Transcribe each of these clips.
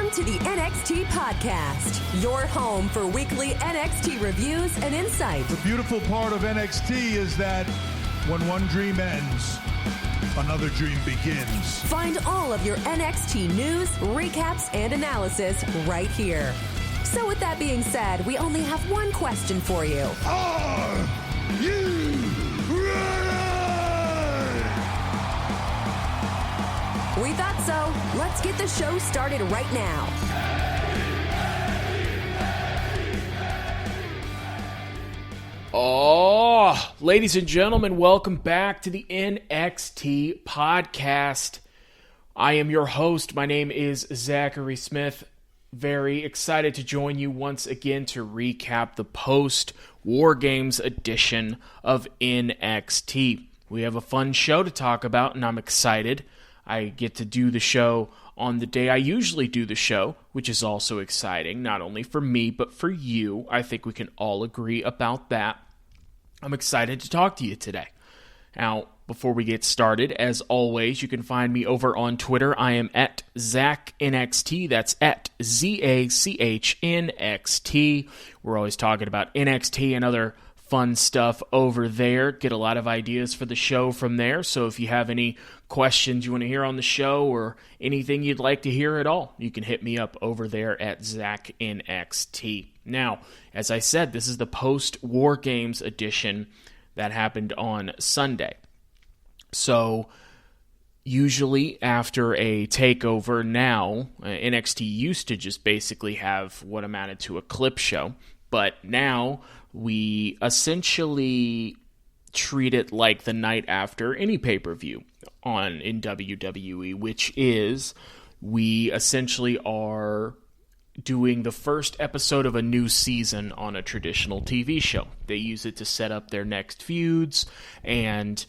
Welcome to the NXT Podcast, your home for weekly NXT reviews and insight. The beautiful part of NXT is that when one dream ends, another dream begins. Find all of your NXT news, recaps, and analysis right here. So with that being said, we only have one question for you. Are you ready? We thought so. Let's get the show started right now. Oh, ladies and gentlemen, welcome back to the NXT Podcast. I am your host. My name is Zachary Smith. Very excited to join you once again to recap the post-War Games edition of NXT. We have a fun show to talk about, and I'm excited. I get to do the show on the day I usually do the show, which is also exciting, not only for me, but for you. I think we can all agree about that. I'm excited to talk to you today. Now, before we get started, as always, you can find me over on Twitter. I am at ZachNXT. That's at ZACHNXT. We're always talking about NXT and other fun stuff over there. Get a lot of ideas for the show from there. So if you have any questions you want to hear on the show or anything you'd like to hear at all, you can hit me up over there at ZachNXT. Now, as I said, this is the post-War Games edition that happened on Sunday. So usually after a takeover now, NXT used to just basically have what amounted to a clip show, but now we essentially treat it like the night after any pay-per-view in WWE, which is we essentially are doing the first episode of a new season on a traditional TV show. They use it to set up their next feuds, and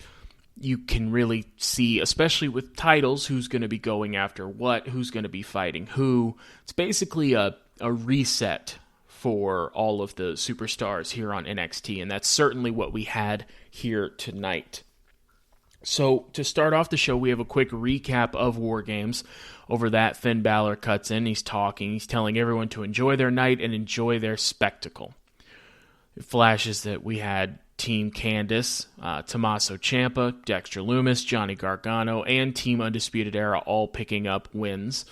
you can really see, especially with titles, who's going to be going after what, who's going to be fighting who. It's basically a reset for all of the superstars here on NXT, and that's certainly what we had here tonight. So, to start off the show, we have a quick recap of War Games. Over that, Finn Balor cuts in, he's talking, he's telling everyone to enjoy their night and enjoy their spectacle. It flashes that we had Team Candice, Tommaso Ciampa, Dexter Lumis, Johnny Gargano, and Team Undisputed Era all picking up wins.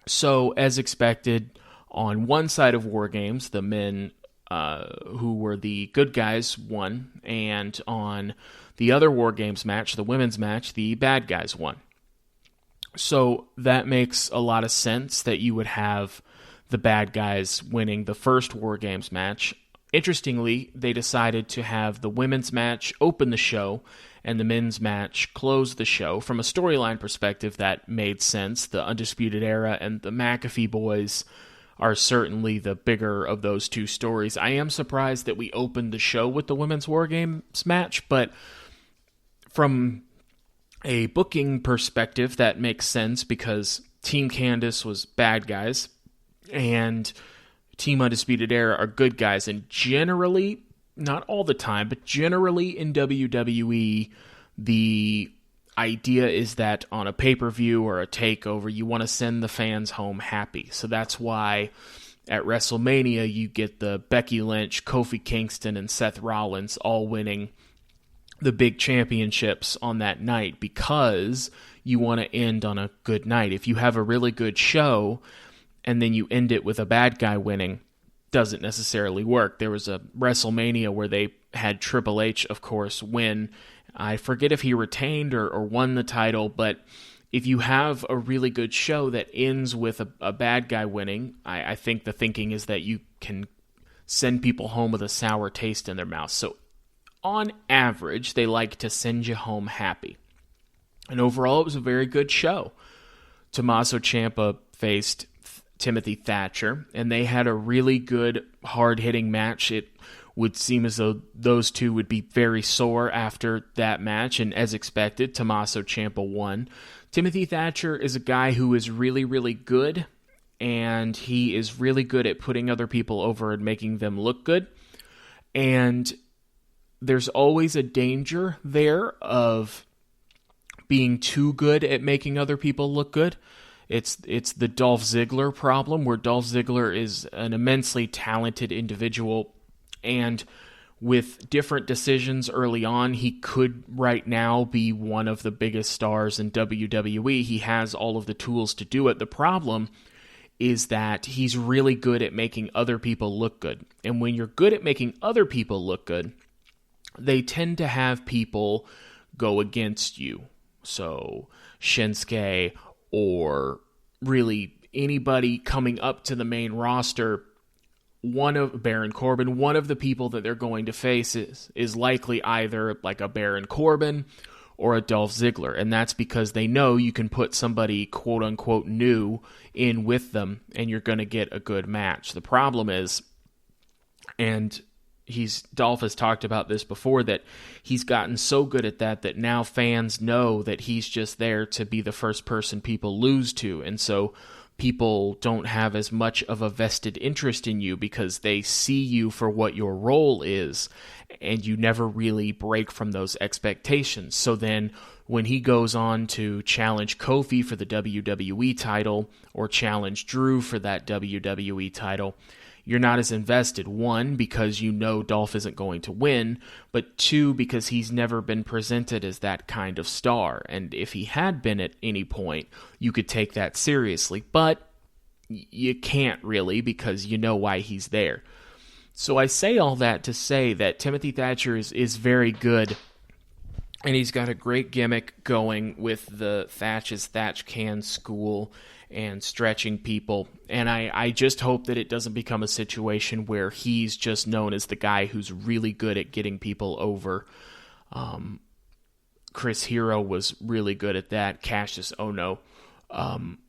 So, as expected, on one side of War Games, the men who were the good guys won, and on the other War Games match, the women's match, the bad guys won. So that makes a lot of sense that you would have the bad guys winning the first War Games match. Interestingly, they decided to have the women's match open the show and the men's match close the show. From a storyline perspective, that made sense. The Undisputed Era and the McAfee boys are certainly the bigger of those two stories. I am surprised that we opened the show with the Women's War Games match, but from a booking perspective, that makes sense because Team Candice was bad guys and Team Undisputed Era are good guys. And generally, not all the time, but generally in WWE, the idea is that on a pay-per-view or a takeover, you want to send the fans home happy. So that's why at WrestleMania, you get the Becky Lynch, Kofi Kingston, and Seth Rollins all winning the big championships on that night because you want to end on a good night. If you have a really good show and then you end it with a bad guy winning, doesn't necessarily work. There was a WrestleMania where they had Triple H, of course, win. I forget if he retained or won the title, but if you have a really good show that ends with a bad guy winning, I think the thinking is that you can send people home with a sour taste in their mouth. So on average, they like to send you home happy. And overall, it was a very good show. Tommaso Ciampa faced Timothy Thatcher, and they had a really good, hard-hitting match. It would seem as though those two would be very sore after that match, and as expected, Tommaso Ciampa won. Timothy Thatcher is a guy who is really, really good, and he is really good at putting other people over and making them look good. And there's always a danger there of being too good at making other people look good. It's the Dolph Ziggler problem, where Dolph Ziggler is an immensely talented individual, and with different decisions early on, he could right now be one of the biggest stars in WWE. He has all of the tools to do it. The problem is that he's really good at making other people look good. And when you're good at making other people look good, they tend to have people go against you. So Shinsuke, or really anybody coming up to the main roster, Baron Corbin, one of the people that they're going to face is likely either like a Baron Corbin or a Dolph Ziggler, and that's because they know you can put somebody quote-unquote new in with them, and you're going to get a good match. The problem is, and Dolph has talked about this before, that he's gotten so good at that now fans know that he's just there to be the first person people lose to, and so people don't have as much of a vested interest in you because they see you for what your role is, and you never really break from those expectations. So then when he goes on to challenge Kofi for the WWE title, or challenge Drew for that WWE title, you're not as invested. One, because you know Dolph isn't going to win, but two, because he's never been presented as that kind of star. And if he had been at any point, you could take that seriously. But you can't really, because you know why he's there. So I say all that to say that Timothy Thatcher is very good, and he's got a great gimmick going with the Thatch Can school and stretching people, and I just hope that it doesn't become a situation where he's just known as the guy who's really good at getting people over. Chris Hero was really good at that, Cassius Ohno,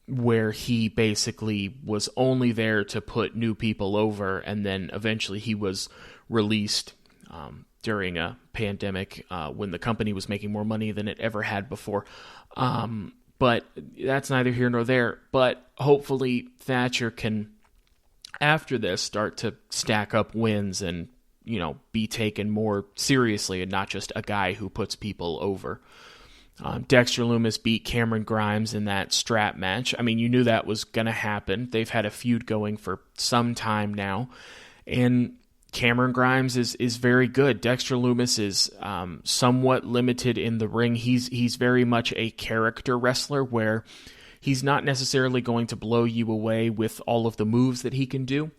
where he basically was only there to put new people over, and then eventually he was released during a pandemic when the company was making more money than it ever had before. But that's neither here nor there. But hopefully Thatcher can, after this, start to stack up wins and, be taken more seriously and not just a guy who puts people over. Dexter Lumis beat Cameron Grimes in that strap match. I mean, you knew that was going to happen. They've had a feud going for some time now. And Cameron Grimes is very good. Dexter Lumis is somewhat limited in the ring. He's very much a character wrestler, where he's not necessarily going to blow you away with all of the moves that he can do,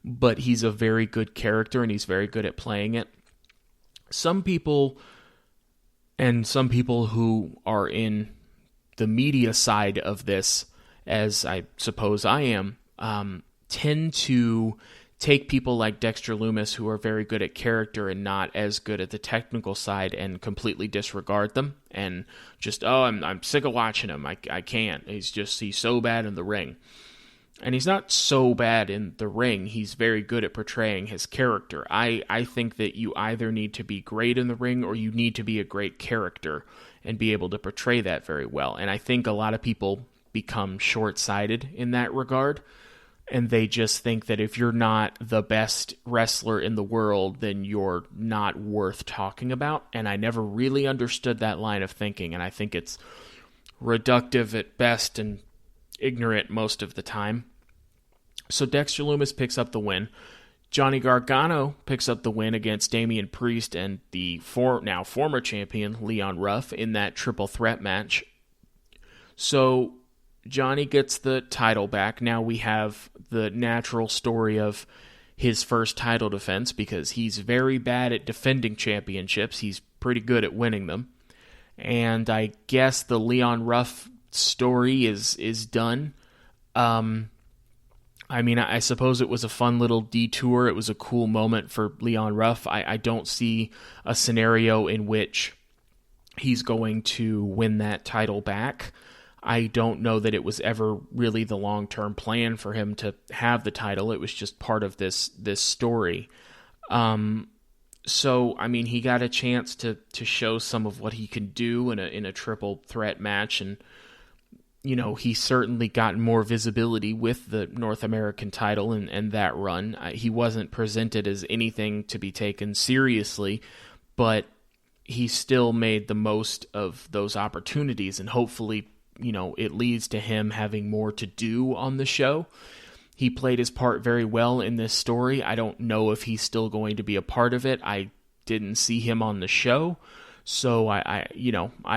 but he's a very good character, and he's very good at playing it. Some people who are in the media side of this, as I suppose I am, tend to take people like Dexter Lumis, who are very good at character and not as good at the technical side, and completely disregard them and just, I'm sick of watching him. I can't. He's so bad in the ring. And he's not so bad in the ring. He's very good at portraying his character. I think that you either need to be great in the ring, or you need to be a great character and be able to portray that very well. And I think a lot of people become short-sighted in that regard, and they just think that if you're not the best wrestler in the world, then you're not worth talking about. And I never really understood that line of thinking, and I think it's reductive at best and ignorant most of the time. So Dexter Lumis picks up the win. Johnny Gargano picks up the win against Damian Priest and the now former champion Leon Ruff in that triple threat match. So Johnny gets the title back. Now we have the natural story of his first title defense, because he's very bad at defending championships. He's pretty good at winning them. And I guess the Leon Ruff story is done. I suppose it was a fun little detour. It was a cool moment for Leon Ruff. I don't see a scenario in which he's going to win that title back. I don't know that it was ever really the long-term plan for him to have the title. It was just part of this story. So, he got a chance to show some of what he can do in a triple threat match, and he's certainly gotten more visibility with the North American title and that run. He wasn't presented as anything to be taken seriously, but he still made the most of those opportunities, and hopefully, it leads to him having more to do on the show. He played his part very well in this story. I don't know if he's still going to be a part of it. I didn't see him on the show. So I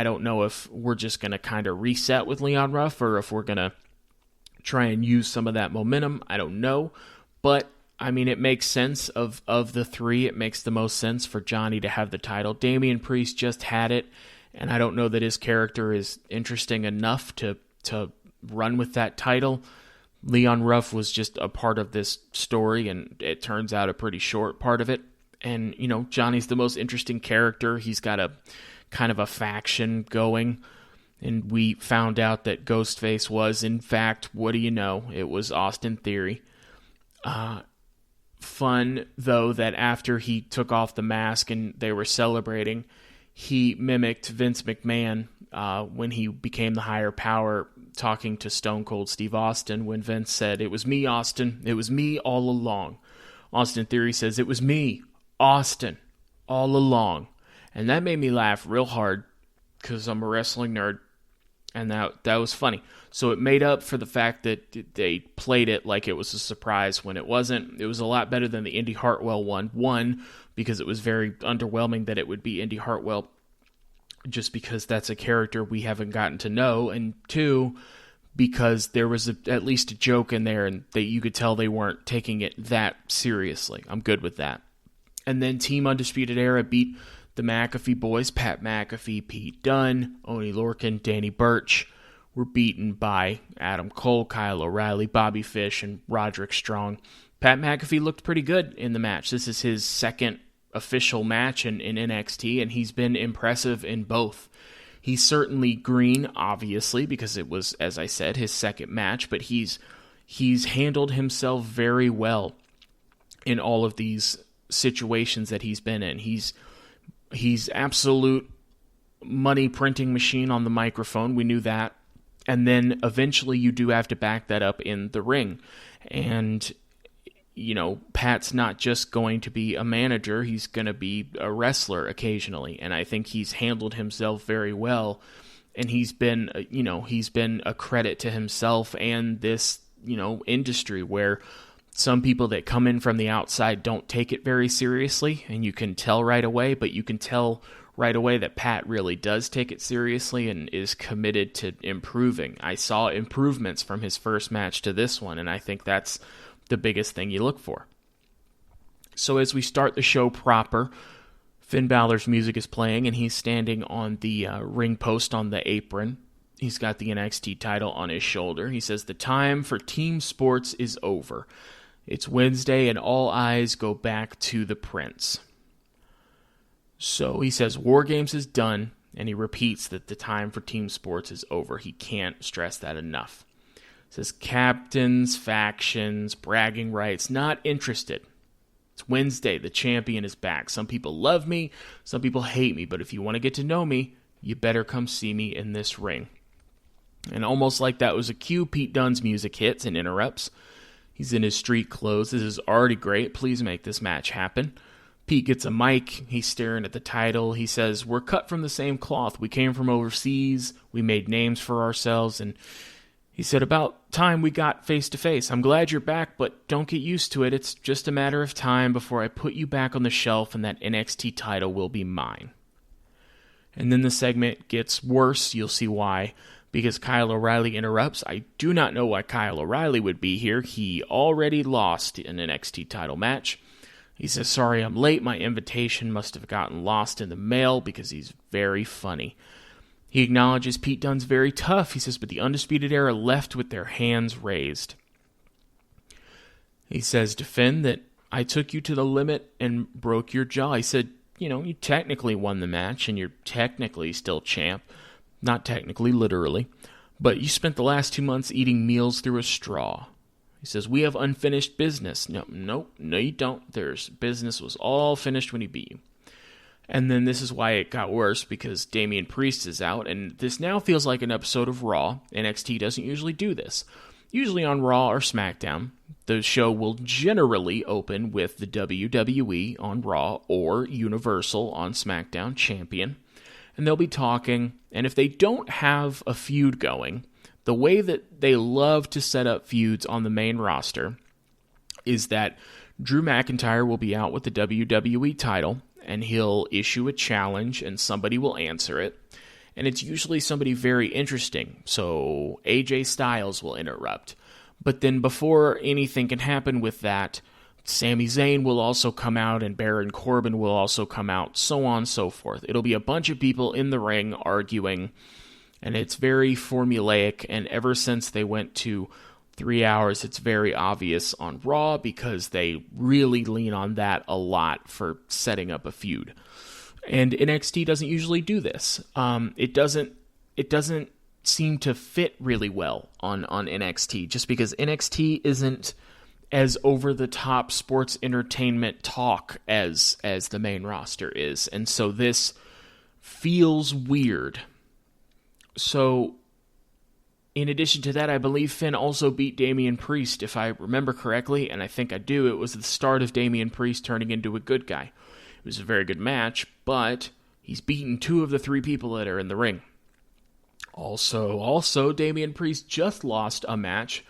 don't know if we're just going to kind of reset with Leon Ruff or if we're going to try and use some of that momentum. I don't know. But, I mean, it makes sense of the three. It makes the most sense for Johnny to have the title. Damian Priest just had it, and I don't know that his character is interesting enough to run with that title. Leon Ruff was just a part of this story, and it turns out a pretty short part of it. And, Johnny's the most interesting character. He's got a kind of a faction going. And we found out that Ghostface was, in fact, what do you know? It was Austin Theory. Fun, though, that after he took off the mask and they were celebrating, he mimicked Vince McMahon when he became the higher power, talking to Stone Cold Steve Austin when Vince said, "It was me, Austin. It was me all along." Austin Theory says, "It was me, Austin, all along." And that made me laugh real hard because I'm a wrestling nerd, and that was funny. So it made up for the fact that they played it like it was a surprise when it wasn't. It was a lot better than the Indy Hartwell one. One, because it was very underwhelming that it would be Indy Hartwell, just because that's a character we haven't gotten to know, and two, because there was at least a joke in there and that you could tell they weren't taking it that seriously. I'm good with that. And then Team Undisputed Era beat the McAfee boys. Pat McAfee, Pete Dunne, Oney Lorcan, Danny Burch were beaten by Adam Cole, Kyle O'Reilly, Bobby Fish, and Roderick Strong. Pat McAfee looked pretty good in the match. This is his second official match in NXT, and he's been impressive in both. He's certainly green, obviously, because it was, as I said, his second match, but he's handled himself very well in all of these situations that he's been in. He's absolute money printing machine on the microphone. We knew that. And then eventually you do have to back that up in the ring. And, Pat's not just going to be a manager. He's going to be a wrestler occasionally. And I think he's handled himself very well. And he's been a credit to himself and this, industry where some people that come in from the outside don't take it very seriously. And you can tell right away, but you can tell right away that Pat really does take it seriously and is committed to improving. I saw improvements from his first match to this one, and I think that's the biggest thing you look for. So as we start the show proper, Finn Balor's music is playing, and he's standing on the ring post on the apron. He's got the NXT title on his shoulder. He says, "The time for team sports is over. It's Wednesday, and all eyes go back to the Prince." So he says War Games is done, and he repeats that the time for team sports is over. He can't stress that enough. He says captains, factions, bragging rights, not interested. It's Wednesday. The champion is back. Some people love me, some people hate me, but if you want to get to know me, you better come see me in this ring. And almost like that was a cue, Pete Dunne's music hits and interrupts. He's in his street clothes. This is already great. Please make this match happen. Pete gets a mic. He's staring at the title. He says, "We're cut from the same cloth. We came from overseas. We made names for ourselves." And he said, "About time we got face to face. I'm glad you're back, but don't get used to it. It's just a matter of time before I put you back on the shelf and that NXT title will be mine." And then the segment gets worse. You'll see why. Because Kyle O'Reilly interrupts. I do not know why Kyle O'Reilly would be here. He already lost an NXT title match. He says, "Sorry I'm late. My invitation must have gotten lost in the mail," because he's very funny. He acknowledges Pete Dunne's very tough. He says, "But the Undisputed Era left with their hands raised." He says to Finn that I took you to the limit and broke your jaw. He said, you technically won the match and you're technically still champ. Not technically, literally. But you spent the last 2 months eating meals through a straw. He says, "We have unfinished business." No, you don't. Business was all finished when he beat you. And then this is why it got worse, because Damian Priest is out, and this now feels like an episode of Raw. NXT doesn't usually do this. Usually on Raw or SmackDown, the show will generally open with the WWE on Raw or Universal on SmackDown champion. and they'll be talking. And if they don't have a feud going, the way that they love to set up feuds on the main roster is that Drew McIntyre will be out with the WWE title, and he'll issue a challenge, and somebody will answer it. And it's usually somebody very interesting, so AJ Styles will interrupt. But then before anything can happen with that, Sami Zayn will also come out, and Baron Corbin will also come out, so on and so forth. It'll be a bunch of people in the ring arguing, and it's very formulaic, and ever since they went to 3 hours, it's very obvious on Raw because they really lean on that a lot for setting up a feud. And NXT doesn't usually do this. It doesn't seem to fit really well on NXT, just because NXT isn't as over-the-top sports entertainment talk as the main roster is. And so this feels weird. So, in addition to that, I believe Finn also beat Damian Priest, if I remember correctly, and I think I do. It was the start of Damian Priest turning into a good guy. It was a very good match, but he's beaten 2 of the 3 people that are in the ring. Also, Damian Priest just lost a match,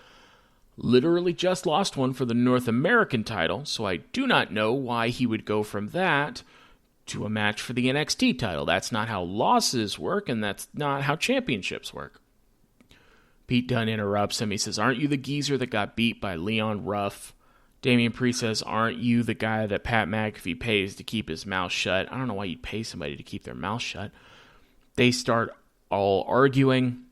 literally just lost one for the North American title, so I do not know why he would go from that to a match for the NXT title. That's not how losses work, and that's not how championships work. Pete Dunne interrupts him. He says, "Aren't you the geezer that got beat by Leon Ruff?" Damian Priest says, "Aren't you the guy that Pat McAfee pays to keep his mouth shut?" I don't know why you'd pay somebody to keep their mouth shut. They start all arguing.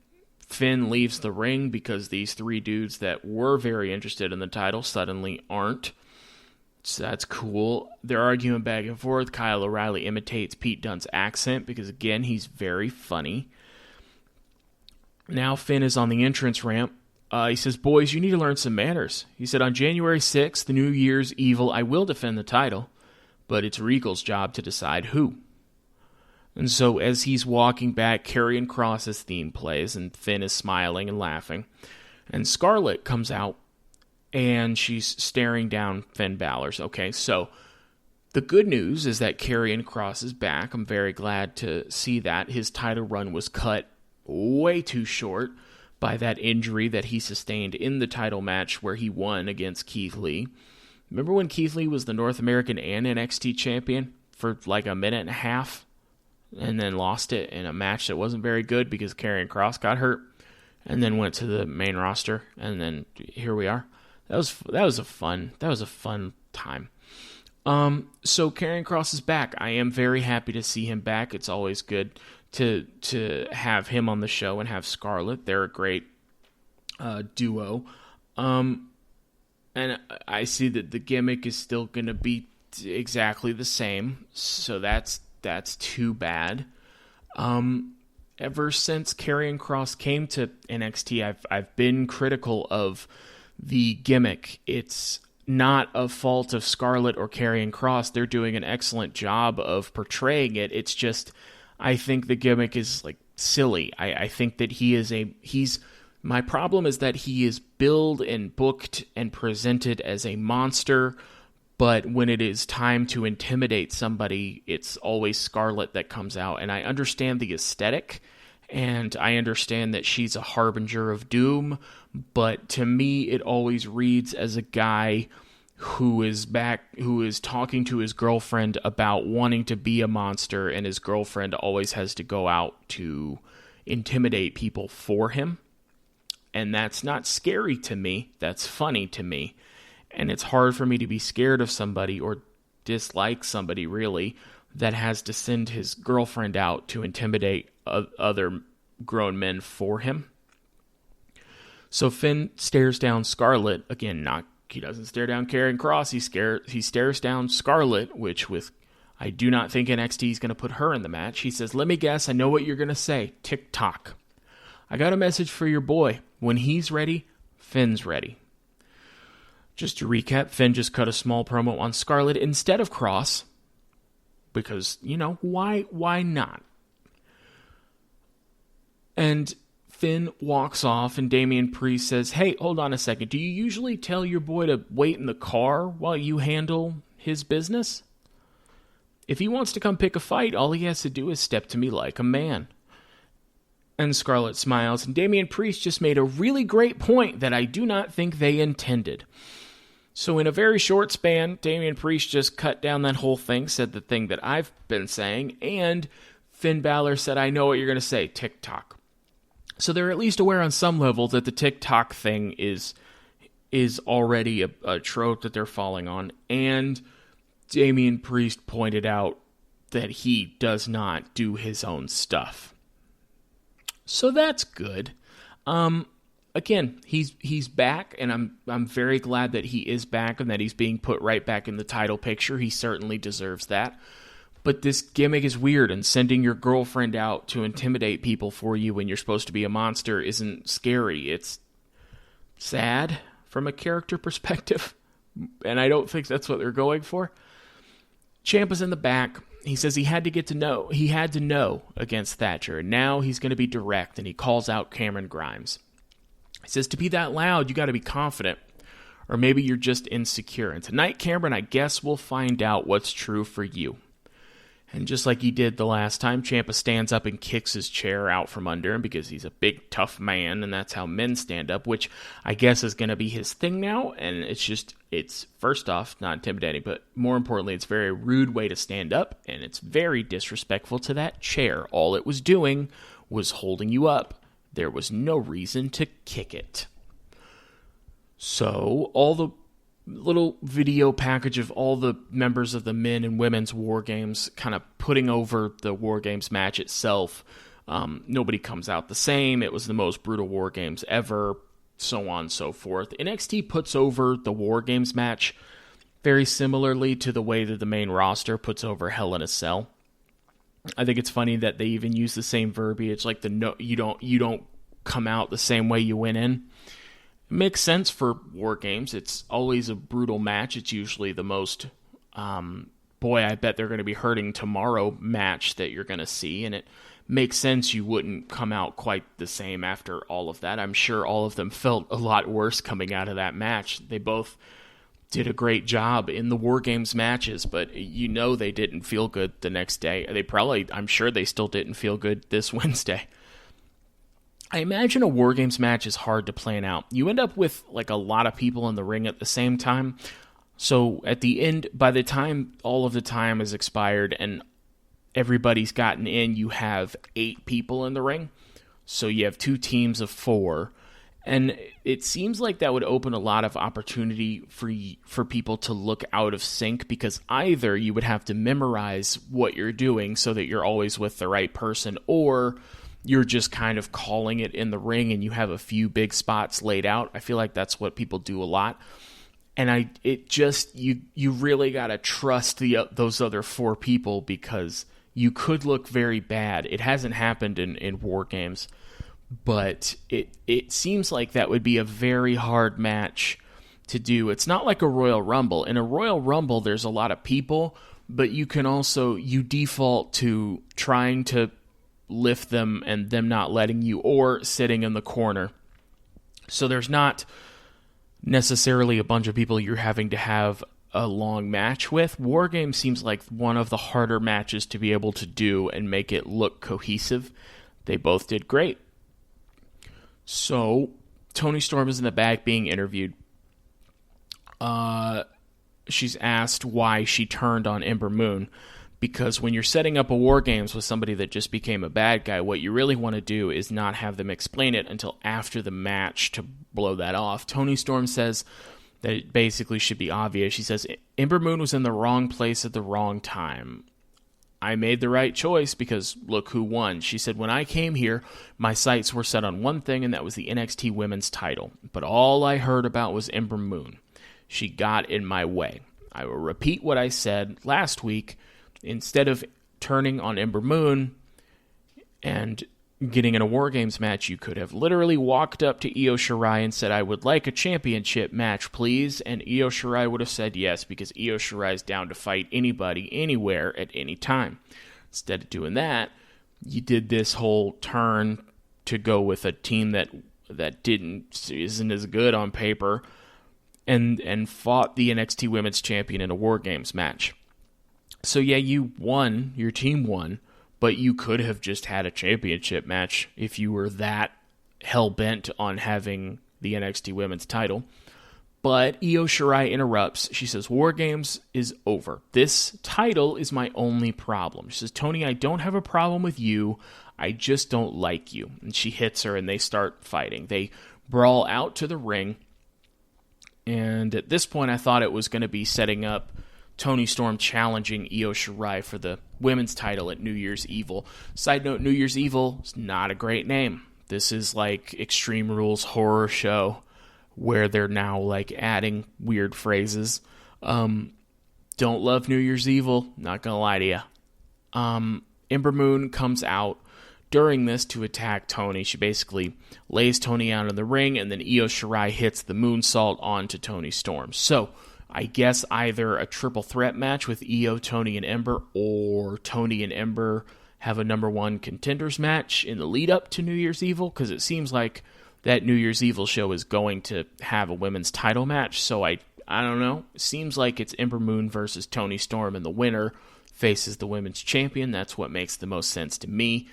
Finn leaves the ring because these 3 dudes that were very interested in the title suddenly aren't. So that's cool. They're arguing back and forth. Kyle O'Reilly imitates Pete Dunne's accent because, again, he's very funny. Now Finn is on the entrance ramp. He says, "Boys, you need to learn some manners." He said, "On January 6th, the New Year's Evil, I will defend the title, but it's Regal's job to decide who." And so as he's walking back, Karrion Kross's theme plays, and Finn is smiling and laughing. And Scarlett comes out, and she's staring down Finn Balor's. Okay, so the good news is that Karrion Kross is back. I'm very glad to see that. His title run was cut way too short by that injury that he sustained in the title match where he won against Keith Lee. Remember when Keith Lee was the North American and NXT champion for like a minute and a half and then lost it in a match that wasn't very good because Karrion Kross got hurt and then went to the main roster, and then here we are. That was a fun time. So Karrion Kross is back. I am very happy to see him back. It's always good to have him on the show and have Scarlett. They're a great duo. And I see that the gimmick is still going to be exactly the same, so that's too bad. Ever since Karrion Kross came to NXT, I've been critical of the gimmick. It's not a fault of Scarlett or Karrion Kross. They're doing an excellent job of portraying it. It's just, I think the gimmick is like silly. I think that my problem is that he is billed and booked and presented as a monster, but when it is time to intimidate somebody, it's always Scarlett that comes out. And I understand the aesthetic, and I understand that she's a harbinger of doom, but to me, it always reads as a guy who is talking to his girlfriend about wanting to be a monster, and his girlfriend always has to go out to intimidate people for him. And that's not scary to me. That's funny to me. And it's hard for me to be scared of somebody or dislike somebody, really, that has to send his girlfriend out to intimidate other grown men for him. So Finn stares down Scarlett. Again, he doesn't stare down Karrion Kross. He stares down Scarlett, which I do not think NXT is going to put her in the match. He says, "Let me guess. I know what you're going to say. Tick-tock. I got a message for your boy. When he's ready, Finn's ready." Just to recap, Finn just cut a small promo on Scarlett instead of Kross. Because, why not? And Finn walks off, and Damian Priest says, "Hey, hold on a second. Do you usually tell your boy to wait in the car while you handle his business?" If he wants to come pick a fight, all he has to do is step to me like a man. And Scarlett smiles, and Damian Priest just made a really great point that I do not think they intended. So in a very short span, Damian Priest just cut down that whole thing, said the thing that I've been saying, and Finn Balor said, I know what you're going to say, TikTok. So they're at least aware on some level that the TikTok thing is already a trope that they're falling on, and Damian Priest pointed out that he does not do his own stuff. So that's good. Again, he's back, and I'm very glad that he is back and that he's being put right back in the title picture. He certainly deserves that. But this gimmick is weird, and sending your girlfriend out to intimidate people for you when you're supposed to be a monster isn't scary. It's sad from a character perspective, and I don't think that's what they're going for. Ciampa's in the back. He says he had to know against Thatcher, and now he's going to be direct, and he calls out Cameron Grimes. He says, to be that loud, you got to be confident, or maybe you're just insecure. And tonight, Cameron, I guess we'll find out what's true for you. And just like he did the last time, Ciampa stands up and kicks his chair out from under him because he's a big, tough man, and that's how men stand up, which I guess is going to be his thing now. And it's first off, not intimidating, but more importantly, it's a very rude way to stand up, and it's very disrespectful to that chair. All it was doing was holding you up. There was no reason to kick it. So all the little video package of all the members of the men and women's War Games kind of putting over the War Games match itself. Nobody comes out the same. It was the most brutal War Games ever, so on and so forth. NXT puts over the War Games match very similarly to the way that the main roster puts over Hell in a Cell. I think it's funny that they even use the same verbiage, like you don't come out the same way you went in. Makes sense for War Games. It's always a brutal match. It's usually the most, boy, I bet they're going to be hurting tomorrow match that you're going to see. And it makes sense you wouldn't come out quite the same after all of that. I'm sure all of them felt a lot worse coming out of that match. They both did a great job in the War Games matches, but they didn't feel good the next day. I'm sure they still didn't feel good this Wednesday. I imagine a War Games match is hard to plan out. You end up with like a lot of people in the ring at the same time. So at the end, by the time all of the time is expired and everybody's gotten in, you have 8 people in the ring. So you have 2 teams of 4. And it seems like that would open a lot of opportunity for people to look out of sync, because either you would have to memorize what you're doing so that you're always with the right person, or you're just kind of calling it in the ring and you have a few big spots laid out. I feel like that's what people do a lot. And you really got to trust those other 4 people, because you could look very bad. It hasn't happened in War Games, but it seems like that would be a very hard match to do. It's not like a Royal Rumble. In a Royal Rumble, there's a lot of people, but you default to trying to lift them and them not letting you, or sitting in the corner. So there's not necessarily a bunch of people you're having to have a long match with. War Games seems like one of the harder matches to be able to do and make it look cohesive. They both did great. So Toni Storm is in the back being interviewed. She's asked why she turned on Ember Moon, because when you're setting up a War Games with somebody that just became a bad guy, what you really want to do is not have them explain it until after the match to blow that off. Toni Storm says that it basically should be obvious. She says, Ember Moon was in the wrong place at the wrong time. I made the right choice because look who won. She said, when I came here, my sights were set on one thing, and that was the NXT Women's title. But all I heard about was Ember Moon. She got in my way. I will repeat what I said last week. Instead of turning on Ember Moon and getting in a War Games match, you could have literally walked up to Io Shirai and said, I would like a championship match, please. And Io Shirai would have said yes, because Io Shirai is down to fight anybody, anywhere, at any time. Instead of doing that, you did this whole turn to go with a team that isn't as good on paper, and fought the NXT Women's Champion in a War Games match. So yeah, you won, your team won, but you could have just had a championship match if you were that hell-bent on having the NXT Women's title. But Io Shirai interrupts. She says, War Games is over. This title is my only problem. She says, Tony, I don't have a problem with you. I just don't like you. And she hits her, and they start fighting. They brawl out to the ring. And at this point, I thought it was going to be setting up Toni Storm challenging Io Shirai for the women's title at New Year's Evil. Side note, New Year's Evil is not a great name. This is like Extreme Rules horror show where they're now like adding weird phrases. Don't love New Year's Evil, not gonna lie to you. Ember Moon comes out during this to attack Toni. She basically lays Toni out in the ring, and then Io Shirai hits the moonsault onto Toni Storm. So I guess either a triple threat match with Io, Toni, and Ember, or Toni and Ember have a number one contenders match in the lead up to New Year's Evil, because it seems like that New Year's Evil show is going to have a women's title match. So I don't know. It seems like it's Ember Moon versus Toni Storm, and the winner faces the women's champion. That's what makes the most sense to me.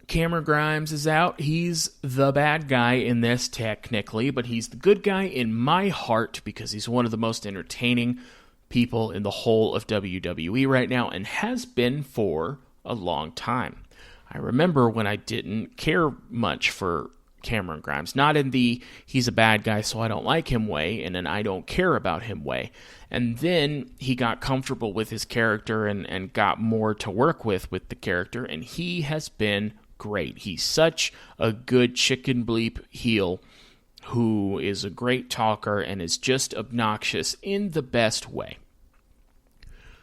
Cameron Grimes is out. He's the bad guy in this technically, but he's the good guy in my heart because he's one of the most entertaining people in the whole of WWE right now and has been for a long time. I remember when I didn't care much for Cameron Grimes, not in the he's a bad guy so I don't like him way and an I don't care about him way. And then he got comfortable with his character and got more to work with the character, and he has been great. He's such a good chicken bleep heel who is a great talker and is just obnoxious in the best way.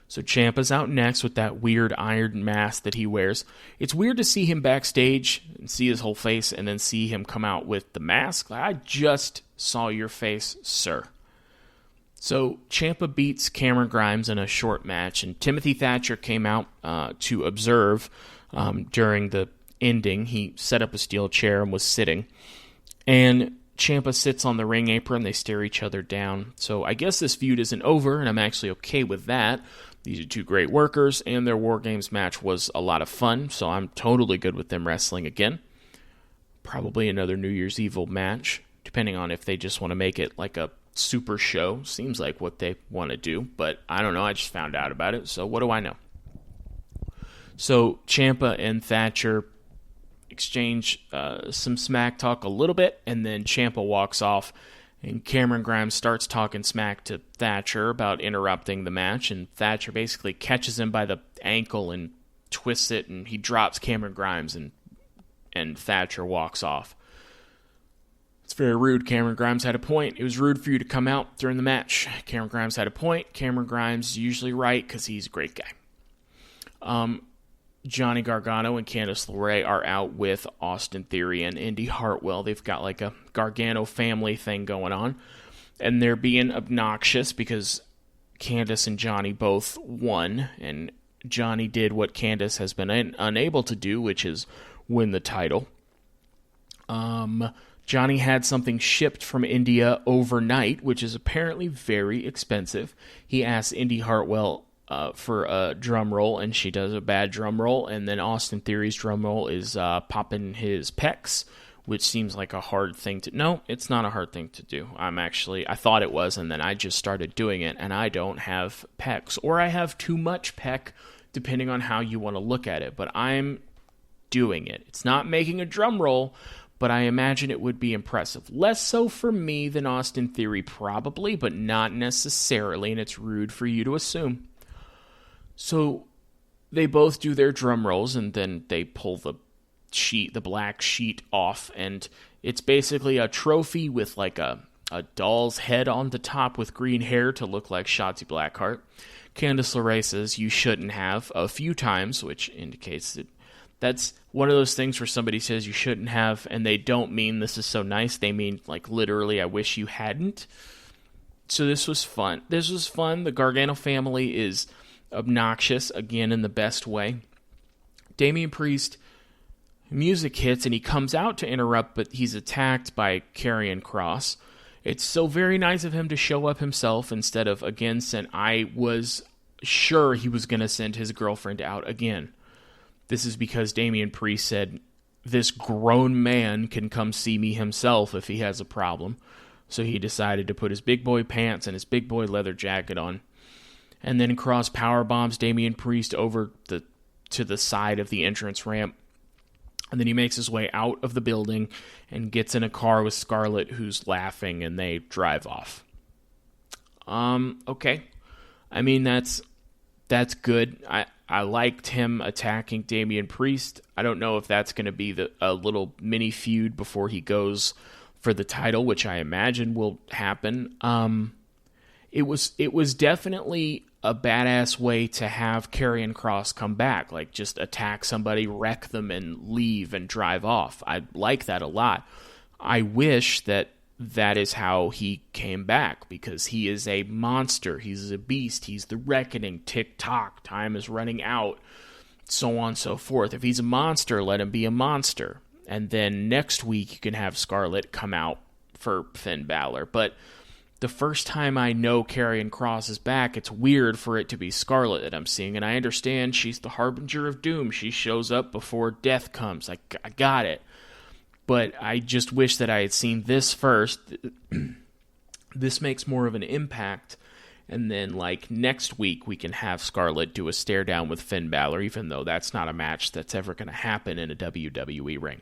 So Ciampa's out next with that weird iron mask that he wears. It's weird to see him backstage and see his whole face and then see him come out with the mask. I just saw your face, sir. So Ciampa beats Cameron Grimes in a short match, and Timothy Thatcher came out to observe during the ending. He set up a steel chair and was sitting, and Ciampa sits on the ring apron. They stare each other down. So I guess this feud isn't over, and I'm actually okay with that. These are two great workers, and their War Games match was a lot of fun, so I'm totally good with them wrestling again. Probably another New Year's Evil match, depending on if they just want to make it like a super show. Seems like what they want to do, but I don't know. I just found out about it, so what do I know? So Ciampa and Thatcher exchange some smack talk a little bit, and then Ciampa walks off, and Cameron Grimes starts talking smack to Thatcher about interrupting the match, and Thatcher basically catches him by the ankle and twists it, and he drops Cameron Grimes, and Thatcher walks off. It's very rude. Cameron Grimes had a point. It was rude for you to come out during the match. Cameron Grimes had a point. Cameron Grimes is usually right because he's a great guy. Johnny Gargano and Candice LeRae are out with Austin Theory and Indy Hartwell. They've got like a Gargano family thing going on, and they're being obnoxious because Candice and Johnny both won, and Johnny did what Candice has been unable to do, which is win the title. Johnny had something shipped from India overnight, which is apparently very expensive. He asked Indy Hartwell for a drum roll, and she does a bad drum roll, and then Austin Theory's drum roll is popping his pecs, which seems like a hard thing to... No, it's not a hard thing to do. I thought it was, and then I just started doing it, and I don't have pecs, or I have too much pec, depending on how you want to look at it, but I'm doing it. It's not making a drum roll, but I imagine it would be impressive. Less so for me than Austin Theory, probably, but not necessarily, and it's rude for you to assume. So they both do their drum rolls, and then they pull the black sheet off, and it's basically a trophy with like a doll's head on the top with green hair to look like Shotzi Blackheart. Candice LeRae says you shouldn't have a few times, which indicates that that's one of those things where somebody says you shouldn't have, and they don't mean this is so nice. They mean like literally, I wish you hadn't. So this was fun. The Gargano family is obnoxious, again, in the best way. Damian Priest, music hits, and he comes out to interrupt, but he's attacked by Karrion Kross. It's so very nice of him to show up himself instead of against, and I was sure he was going to send his girlfriend out again. This is because Damian Priest said, this grown man can come see me himself if he has a problem. So he decided to put his big boy pants and his big boy leather jacket on. And then Kross powerbombs Damian Priest over to the side of the entrance ramp. And then he makes his way out of the building and gets in a car with Scarlett, who's laughing, and they drive off. Okay. I mean, that's good. I liked him attacking Damian Priest. I don't know if that's going to be a little mini feud before he goes for the title, which I imagine will happen. It was definitely a badass way to have Karrion Kross come back, like just attack somebody, wreck them, and leave and drive off. I like that a lot. I wish that is how he came back, because he is a monster. He's a beast. He's the reckoning. Tick-tock. Time is running out. So on and so forth. If he's a monster, let him be a monster. And then next week you can have Scarlett come out for Finn Balor. But the first time I know Karrion Kross is back, it's weird for it to be Scarlett that I'm seeing. And I understand she's the harbinger of doom. She shows up before death comes. I got it. But I just wish that I had seen this first. This makes more of an impact. And then, like, next week we can have Scarlett do a stare down with Finn Balor, even though that's not a match that's ever going to happen in a WWE ring.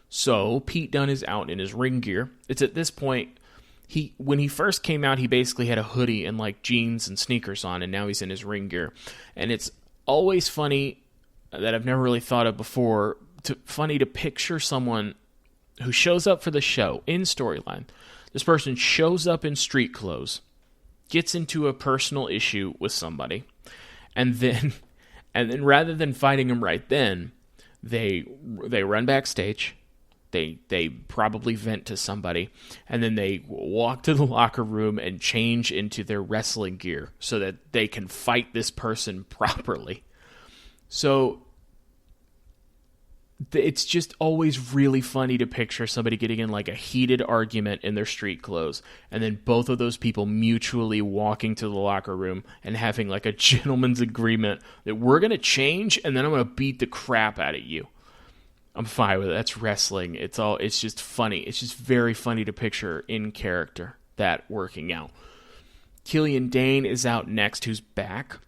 So, Pete Dunne is out in his ring gear. It's at this point, when he first came out, he basically had a hoodie and, like, jeans and sneakers on, and now he's in his ring gear. And it's always funny that I've never really thought of before, funny to picture someone who shows up for the show in storyline. This person shows up in street clothes, gets into a personal issue with somebody, and then rather than fighting him right then, they run backstage. They probably vent to somebody, and then they walk to the locker room and change into their wrestling gear so that they can fight this person properly. So it's just always really funny to picture somebody getting in like a heated argument in their street clothes, and then both of those people mutually walking to the locker room and having like a gentleman's agreement that we're going to change, and then I'm going to beat the crap out of you. I'm fine with it. That's wrestling. It's just funny. It's just very funny to picture in character that working out. Killian Dane is out next, who's back.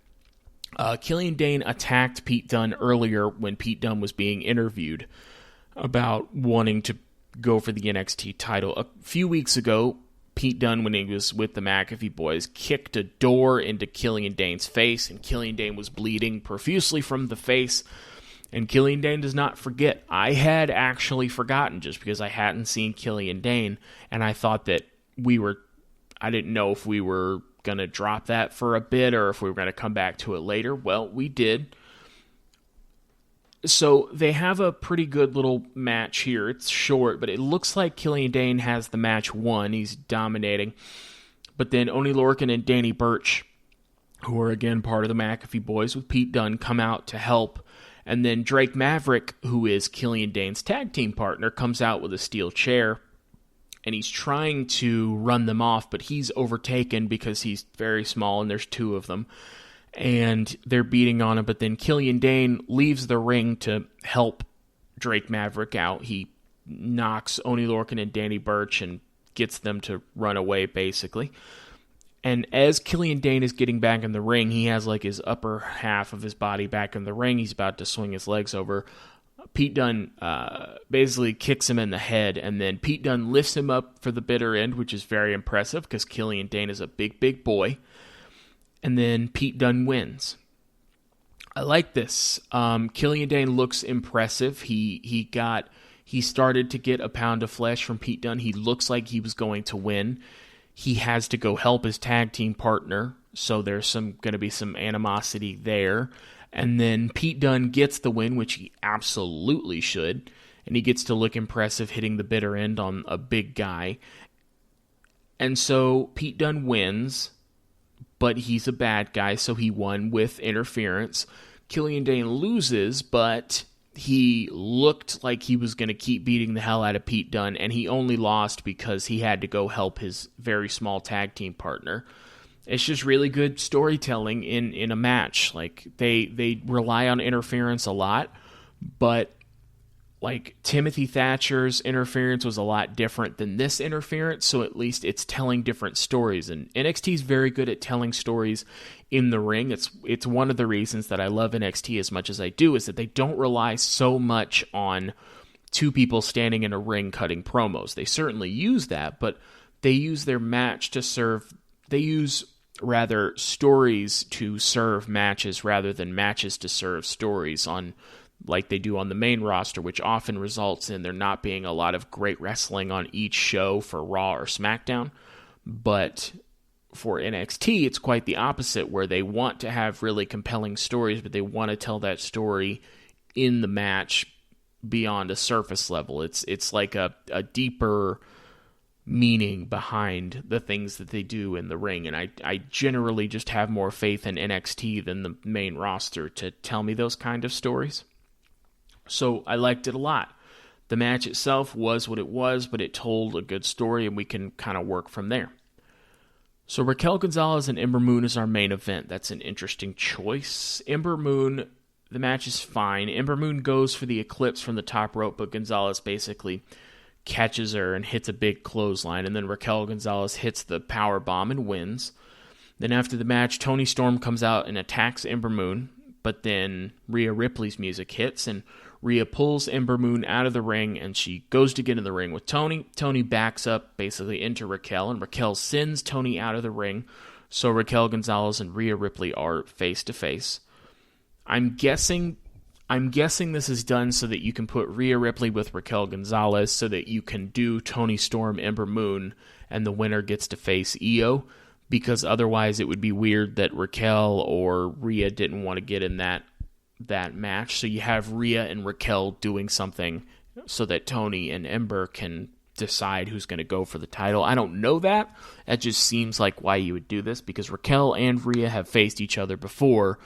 Killian Dane attacked Pete Dunne earlier when Pete Dunne was being interviewed about wanting to go for the NXT title. A few weeks ago, Pete Dunne, when he was with the McAfee boys, kicked a door into Killian Dane's face, and Killian Dane was bleeding profusely from the face. And Killian Dane does not forget. I had actually forgotten just because I hadn't seen Killian Dane, and I thought that I didn't know if we were going to drop that for a bit or if we were going to come back to it later. Well, we did. So they have a pretty good little match here. It's short, but it looks like Killian Dane has the match won. He's dominating. But then Oney Lorcan and Danny Burch, who are again part of the McAfee boys with Pete Dunne, come out to help. And then Drake Maverick, who is Killian Dane's tag team partner, comes out with a steel chair. And he's trying to run them off, but he's overtaken because he's very small and there's two of them. And they're beating on him, but then Killian Dane leaves the ring to help Drake Maverick out. He knocks Oney Lorcan and Danny Burch and gets them to run away, basically. And as Killian Dane is getting back in the ring, he has like his upper half of his body back in the ring. He's about to swing his legs over. Pete Dunne basically kicks him in the head, and then Pete Dunne lifts him up for the bitter end, which is very impressive because Killian Dane is a big, big boy. And then Pete Dunne wins. I like this. Killian Dane looks impressive. He started to get a pound of flesh from Pete Dunne. He looks like he was going to win. He has to go help his tag team partner, so there's going to be some animosity there. And then Pete Dunne gets the win, which he absolutely should. And he gets to look impressive hitting the bitter end on a big guy. And so Pete Dunne wins, but he's a bad guy, so he won with interference. Killian Dane loses, but he looked like he was going to keep beating the hell out of Pete Dunne, and he only lost because he had to go help his very small tag team partner. it's just really good storytelling in a match. Like they rely on interference a lot, but like Timothy Thatcher's interference was a lot different than this interference, so at least it's telling different stories. And NXT is very good at telling stories in the ring. It's one of the reasons that I love NXT as much as I do, is that they don't rely so much on two people standing in a ring cutting promos. They certainly use that, but they use their match to serve. They use rather stories to serve matches rather than matches to serve stories, on like they do on the main roster, which often results in there not being a lot of great wrestling on each show for Raw or SmackDown. But for NXT, it's quite the opposite, where they want to have really compelling stories, but they want to tell that story in the match beyond a surface level. It's like a deeper meaning behind the things that they do in the ring, and I generally just have more faith in NXT than the main roster to tell me those kind of stories. So I liked it a lot. The match itself was what it was, but it told a good story, and we can kind of work from there. So Raquel Gonzalez and Ember Moon is our main event. That's an interesting choice. Ember Moon, the match is fine. Ember Moon goes for the Eclipse from the top rope, but Gonzalez basically catches her and hits a big clothesline, and then Raquel Gonzalez hits the power bomb and wins. Then after the match, Toni Storm comes out and attacks Ember Moon, but then Rhea Ripley's music hits, and Rhea pulls Ember Moon out of the ring, and she goes to get in the ring with Toni. Toni backs up basically into Raquel, and Raquel sends Toni out of the ring, so Raquel Gonzalez and Rhea Ripley are face-to-face. I'm guessing this is done so that you can put Rhea Ripley with Raquel Gonzalez, so that you can do Toni Storm, Ember Moon, and the winner gets to face Io, because otherwise it would be weird that Raquel or Rhea didn't want to get in that match. So you have Rhea and Raquel doing something so that Toni and Ember can decide who's going to go for the title. I don't know that. That just seems like why you would do this, because Raquel and Rhea have faced each other before,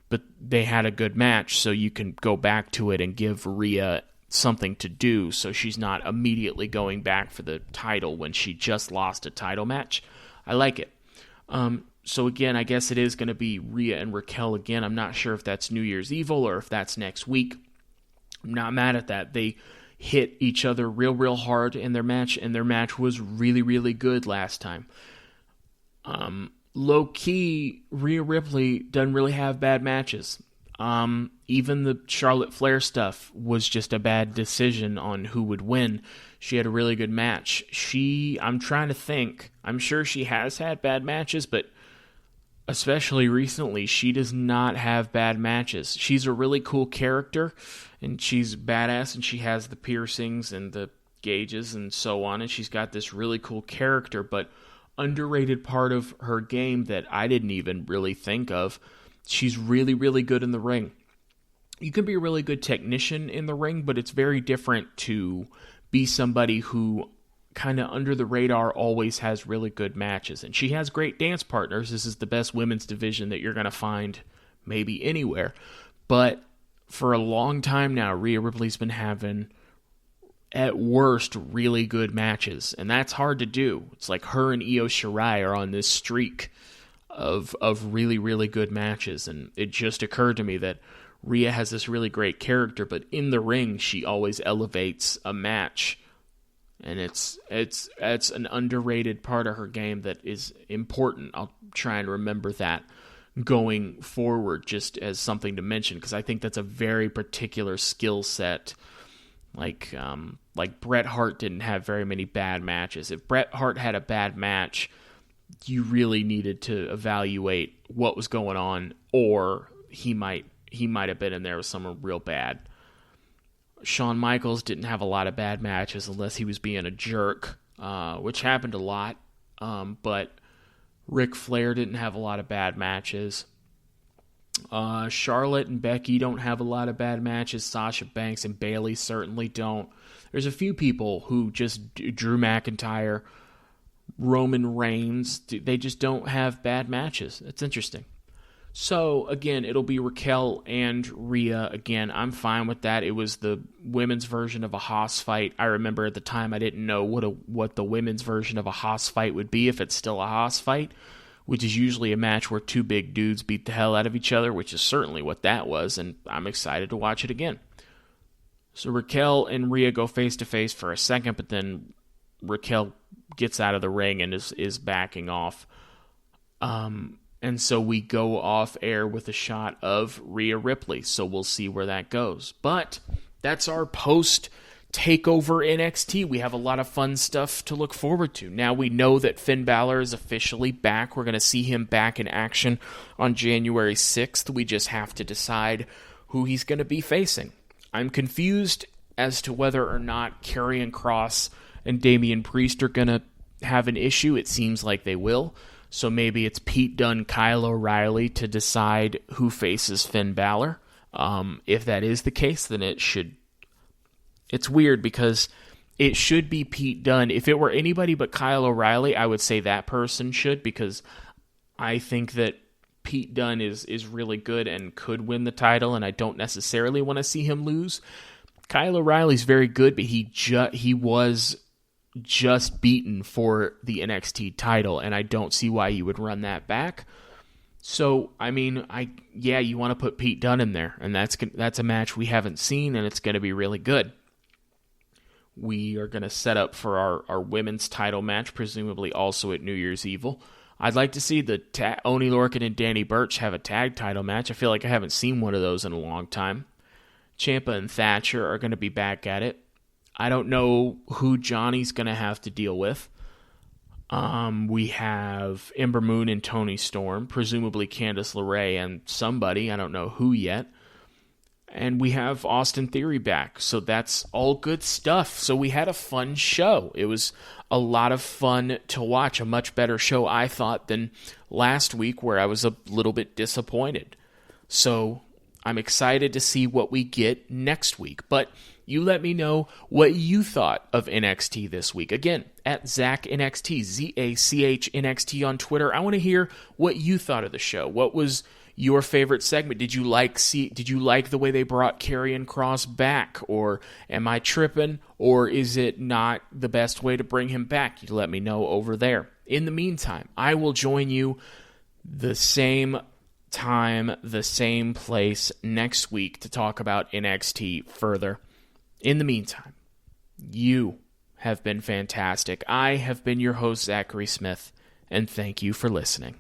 but they had a good match, so you can go back to it and give Rhea something to do, so she's not immediately going back for the title when she just lost a title match. I like it. So again, I guess it is going to be Rhea and Raquel again. I'm not sure if that's New Year's Evil or if that's next week. I'm not mad at that. They hit each other real hard in their match, and their match was really, really good last time. Low-key, Rhea Ripley doesn't really have bad matches. Even the Charlotte Flair stuff was just a bad decision on who would win. She had a really good match. I'm trying to think. I'm sure she has had bad matches, but especially recently, she does not have bad matches. She's a really cool character, and she's badass, and she has the piercings and the gauges and so on, and she's got this really cool character, but underrated part of her game that I didn't even really think of, she's really, really good in the ring. You can be a really good technician in the ring, but it's very different to be somebody who kind of under the radar always has really good matches. And she has great dance partners. This is the best women's division that you're going to find maybe anywhere. But for a long time now, Rhea Ripley's been having, at worst, really good matches. And that's hard to do. It's like her and Io Shirai are on this streak of really, really good matches. And it just occurred to me that Rhea has this really great character, but in the ring, she always elevates a match. And it's an underrated part of her game that is important. I'll try and remember that going forward, just as something to mention, because I think that's a very particular skill set. Like Bret Hart didn't have very many bad matches. If Bret Hart had a bad match, you really needed to evaluate what was going on, or he might have been in there with someone real bad. Shawn Michaels didn't have a lot of bad matches unless he was being a jerk, which happened a lot. But Ric Flair didn't have a lot of bad matches. Charlotte and Becky don't have a lot of bad matches. Sasha Banks and Bayley certainly don't. There's a few people who just, Drew McIntyre, Roman Reigns, they just don't have bad matches. It's interesting. So, again, it'll be Raquel and Rhea. Again, I'm fine with that. It was the women's version of a Haas fight. I remember at the time I didn't know what the women's version of a Haas fight would be, if it's still a Haas fight, which is usually a match where two big dudes beat the hell out of each other, which is certainly what that was, and I'm excited to watch it again. So Raquel and Rhea go face-to-face for a second, but then Raquel gets out of the ring and is backing off. And so we go off air with a shot of Rhea Ripley, so we'll see where that goes. But that's our post-takeover NXT. We have a lot of fun stuff to look forward to. Now we know that Finn Balor is officially back. We're going to see him back in action on January 6th. We just have to decide who he's going to be facing. I'm confused as to whether or not Karrion, Kross, and Damian Priest are going to have an issue. It seems like they will. So maybe it's Pete Dunne, Kyle O'Reilly to decide who faces Finn Balor. If that is the case, then it's weird because it should be Pete Dunne. If it were anybody but Kyle O'Reilly, I would say that person should, because I think that Pete Dunne is really good and could win the title, and I don't necessarily want to see him lose. Kyle O'Reilly's very good, but he was just beaten for the NXT title, and I don't see why you would run that back. So, I mean, you want to put Pete Dunne in there, and that's a match we haven't seen, and it's going to be really good. We are going to set up for our women's title match, presumably also at New Year's Evil. I'd like to see the Oney Lorcan and Danny Burch have a tag title match. I feel like I haven't seen one of those in a long time. Ciampa and Thatcher are going to be back at it. I don't know who Johnny's going to have to deal with. We have Ember Moon and Toni Storm, presumably Candice LeRae and somebody, I don't know who yet. And we have Austin Theory back, so that's all good stuff. So we had a fun show. It was a lot of fun to watch, a much better show, I thought, than last week where I was a little bit disappointed. So I'm excited to see what we get next week. But you let me know what you thought of NXT this week. Again, at ZachNXT, ZACHNXT on Twitter. I want to hear what you thought of the show. What was your favorite segment? Did you like the way they brought Karrion Kross back? Or am I tripping? Or is it not the best way to bring him back? You let me know over there. In the meantime, I will join you the same time, the same place next week to talk about NXT further. In the meantime, you have been fantastic. I have been your host, Zachary Smith, and thank you for listening.